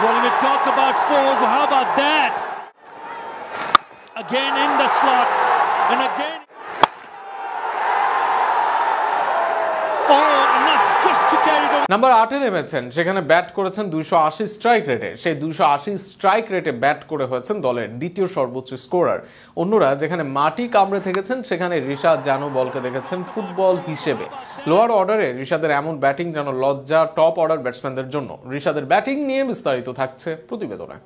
Well, we talk about fours. How about that? Again in the slot, and again. Oh, enough just to carry the. Number 8-এ নেমেছেন, সেখানে bat করেছেন 280 strike রেটে। সেই 280 strike রেটে bat করে হয়েছেন দলের দ্বিতীয় সর্বোচ্চ স্কোরার। অন্যরা যেখানে মাটি কামড়ে থেকেছেন, সেখানে রিশাদ জানু বলকে দেখেছেন ফুটবল হিসেবে। লোয়ার অর্ডারে রিশাদের এমন ব্যাটিং যেন লজ্জা টপ অর্ডার ব্যাটসম্যানদের জন্য। রিশাদের ব্যাটিং নিয়ে বিস্তারিত থাকছে প্রতিবেদনে।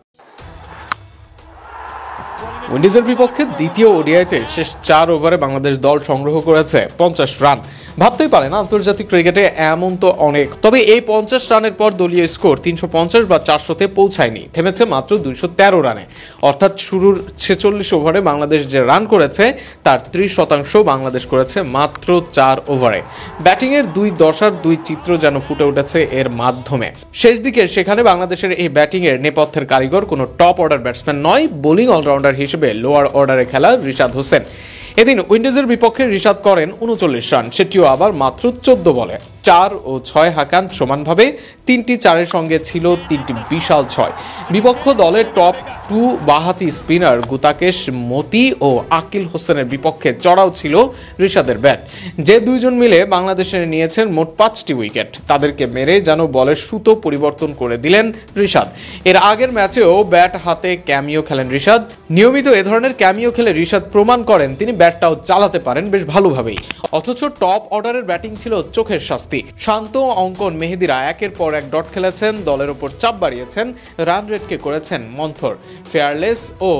উইন্ডিজের বিপক্ষে দ্বিতীয় ওডিআইতে শেষ 4 ওভারে বাংলাদেশ দল সংগ্রহ করেছে 50 রান। ভাবতেই পারেন আন্তর্জাতিক ক্রিকেটে এমন তো অনেক, তবে এই 50 রানের পর দলীয় স্কোর 350 বা 400-তে পৌঁছায়নি, থেমেছে মাত্র 213 রানে। অর্থাৎ শুরুর 46 ওভারে বাংলাদেশ যে রান করেছে তার 30% বাংলাদেশ করেছে মাত্র 4 ওভারে। ব্যাটিংয়ের দুই দশার দুই চিত্র যেন ফুটে উঠেছে এর মাধ্যমে। শেষ দিকে সেখানে বাংলাদেশের এই ব্যাটিংয়ের নেপথ্যের কারিগর কোনো টপ অর্ডার ব্যাটসম্যান নয়, বোলিং অলরাউন্ডার হিসেবে লোয়ার অর্ডারে খেলা রিশাদ হোসেন। এদিন উইন্ডিজের বিপক্ষে রিশাদ করেন 39 রান, সেটিও আবার মাত্র 14 বলে। 4 ও 6 হাঁকান সমানভাবে, 3টি 4-এর সঙ্গে ছিল 3টি বিশাল 6। বিপক্ষ দলের টপ 2 বাঁহাতি স্পিনার গুতাকেশ মতি ও আকিল হোসেনের বিপক্ষে চড়াও ছিল রিশাদের ব্যাট। যে দুইজন মিলে বাংলাদেশের নিয়েছেন মোট 5টি উইকেট। তাদেরকে মেরে যেন বলের সুতো পরিবর্তন করে দিলেন রিশাদ। এর আগের ম্যাচেও ব্যাট হাতে ক্যামিও খেলেন রিশাদ। নিয়মিত এ ধরনের ক্যামিও খেলে রিশাদ প্রমাণ করেন তিনি ব্যাটটাও চালাতে পারেন বেশ ভালোভাবেই। অথচ টপ অর্ডারের ব্যাটিং ছিল চোখের শাস্তি। শান্ত, অঙ্কন, মেহেদিরা একের পর এক ডট খেলেছেন, দলের উপর চাপ বাড়িয়েছেন, রান রেটকে করেছেন মন্থর। ফেয়ারলেস ও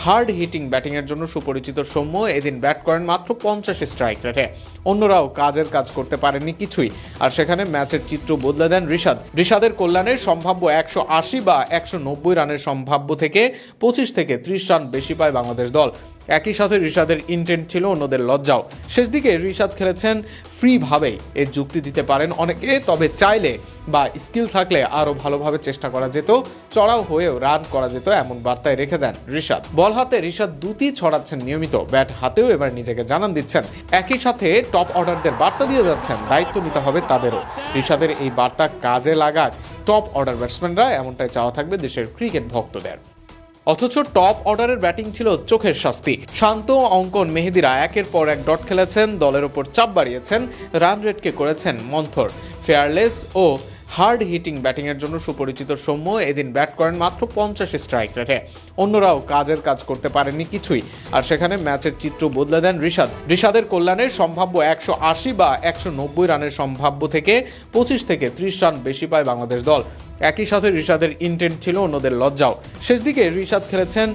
হার্ড হিটিং ব্যাটিংয়ের জন্য সুপরিচিত সৌম্য এদিন ব্যাট করেন মাত্র 50 স্ট্রাইক রেটে। অন্যরাও কাজের কাজ করতে পারেননি কিছুই, আর সেখানে ম্যাচের চিত্র বদলে দেন রিশাদ। রিশাদের কল্যাণে সম্ভাব্য 180 বা 190 রানের সম্ভাব্য থেকে 25 থেকে 30 রান বেশি পায় বাংলাদেশ দল। একই সাথে রিশাদের ইন্টেন্ট ছিল অন্যদের লজ্জাও। শেষ দিকে রিশাদ খেলেছেন ফ্রিভাবেই, এর যুক্তি দিতে পারেন অনেকে, তবে চাইলে বা স্কিল থাকলে আরও ভালোভাবে চেষ্টা করা যেত, চড়াও হয়েও রান করা যেত, এমন বার্তায় রেখে দেন রিশাদ। বল হাতে রিশাদ দুটি ছড়াচ্ছেন নিয়মিত, ব্যাট হাতেও এবার নিজেকে জানান দিচ্ছেন। একই সাথে টপ অর্ডারদের বার্তা দিয়ে যাচ্ছেন দায়িত্ব নিতে হবে তাদেরও। রিশাদের এই বার্তা কাজে লাগাক টপ অর্ডার ব্যাটসম্যানরা, এমনটাই চাওয়া থাকবে দেশের ক্রিকেট ভক্তদের। অথচ টপ অর্ডারের ব্যাটিং ছিল চোখের শাস্তি। শান্ত, অঙ্কন, মেহেদিরা একের পর এক ডট খেলেছেন, দলের উপর চাপ বাড়িয়েছেন, রান রেটকে করেছেন মন্থর। ফেয়ারলেস ও হার্ড হিটিং ব্যাটিংয়ের জন্য সুপরিচিত সৌম্য এদিন ব্যাট করেন মাত্র 50 স্ট্রাইক রেটে। অন্যরাও কাজের কাজ করতে পারেননি কিছুই, আর সেখানে ম্যাচের চিত্র বদলে দেন রিশাদ। রিশাদের কল্যাণে সম্ভাব্য 180 বা 190 রানের সম্ভাব্য থেকে 25 থেকে 30 রান বেশি পায় বাংলাদেশ দল। একই সাথে রিশাদের ইন্টেন্ট ছিল অন্যদের লজ্জাও। শেষ দিকে রিশাদ খেলেছেন